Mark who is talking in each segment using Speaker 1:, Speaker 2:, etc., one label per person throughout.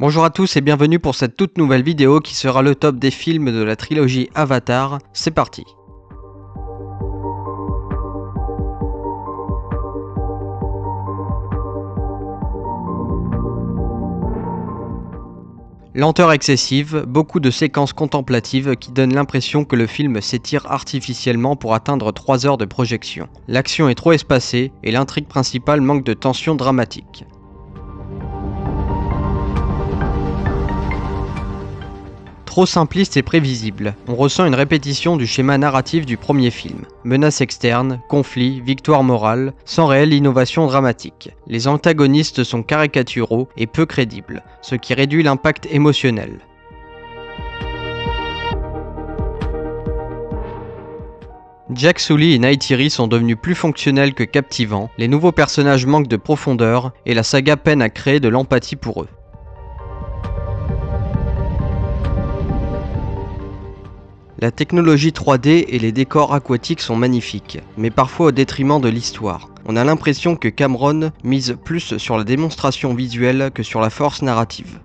Speaker 1: Bonjour à tous et bienvenue pour cette toute nouvelle vidéo qui sera le top des films de la trilogie Avatar. C'est parti. Lenteur excessive, beaucoup de séquences contemplatives qui donnent l'impression que le film s'étire artificiellement pour atteindre 3 heures de projection. L'action est trop espacée et l'intrigue principale manque de tension dramatique. Trop simpliste et prévisible, on ressent une répétition du schéma narratif du premier film. Menaces externes, conflits, victoire morale, sans réelle innovation dramatique. Les antagonistes sont caricaturaux et peu crédibles, ce qui réduit l'impact émotionnel. Jack Sully et Neytiri sont devenus plus fonctionnels que captivants, les nouveaux personnages manquent de profondeur et la saga peine à créer de l'empathie pour eux. La technologie 3D et les décors aquatiques sont magnifiques, mais parfois au détriment de l'histoire. On a l'impression que Cameron mise plus sur la démonstration visuelle que sur la force narrative.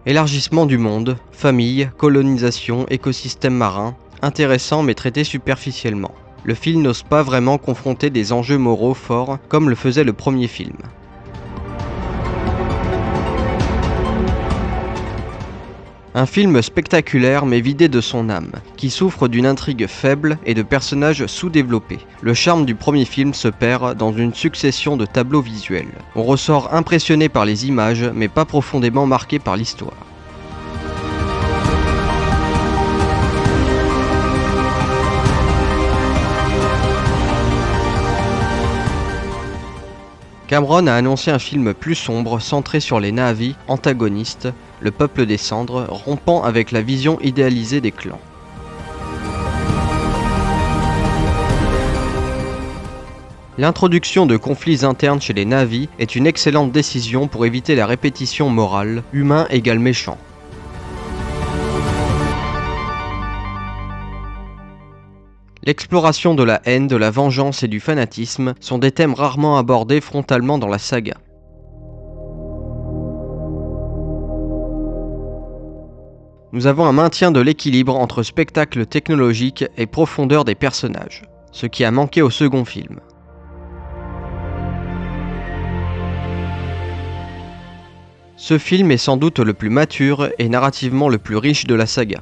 Speaker 1: Élargissement du monde, famille, colonisation, écosystème marin, intéressant mais traité superficiellement. Le film n'ose pas vraiment confronter des enjeux moraux forts comme le faisait le premier film. Un film spectaculaire mais vidé de son âme, qui souffre d'une intrigue faible et de personnages sous-développés. Le charme du premier film se perd dans une succession de tableaux visuels. On ressort impressionné par les images mais pas profondément marqué par l'histoire. Cameron a annoncé un film plus sombre, centré sur les Na'vi, antagonistes, le peuple des cendres, rompant avec la vision idéalisée des clans. L'introduction de conflits internes chez les Na'vi est une excellente décision pour éviter la répétition morale, humain égale méchant. L'exploration de la haine, de la vengeance et du fanatisme sont des thèmes rarement abordés frontalement dans la saga. Nous avons un maintien de l'équilibre entre spectacle technologique et profondeur des personnages, ce qui a manqué au second film. Ce film est sans doute le plus mature et narrativement le plus riche de la saga.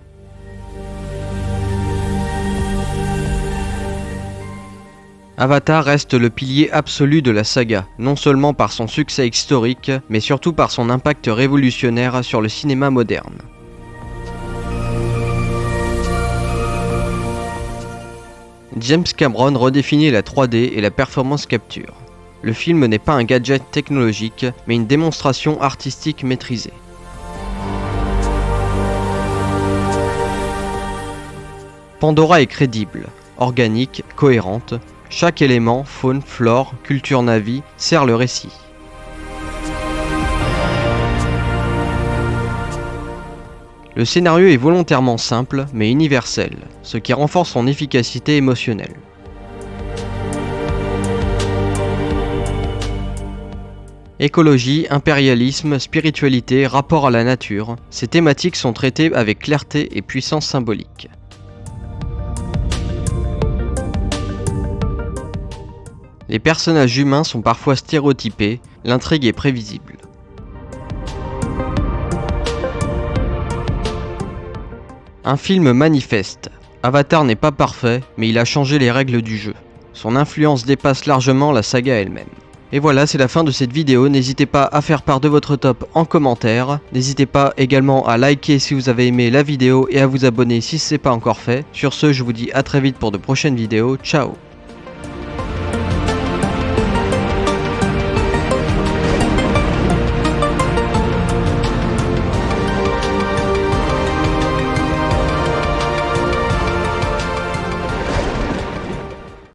Speaker 1: Avatar reste le pilier absolu de la saga, non seulement par son succès historique, mais surtout par son impact révolutionnaire sur le cinéma moderne. James Cameron redéfinit la 3D et la performance capture. Le film n'est pas un gadget technologique, mais une démonstration artistique maîtrisée. Pandora est crédible, organique, cohérente. Chaque élément, faune, flore, culture Na'vi, sert le récit. Le scénario est volontairement simple, mais universel, ce qui renforce son efficacité émotionnelle. Écologie, impérialisme, spiritualité, rapport à la nature, ces thématiques sont traitées avec clarté et puissance symbolique. Les personnages humains sont parfois stéréotypés, l'intrigue est prévisible. Un film manifeste. Avatar n'est pas parfait, mais il a changé les règles du jeu. Son influence dépasse largement la saga elle-même. Et voilà, c'est la fin de cette vidéo. N'hésitez pas à faire part de votre top en commentaire. N'hésitez pas également à liker si vous avez aimé la vidéo et à vous abonner si ce n'est pas encore fait. Sur ce, je vous dis à très vite pour de prochaines vidéos. Ciao!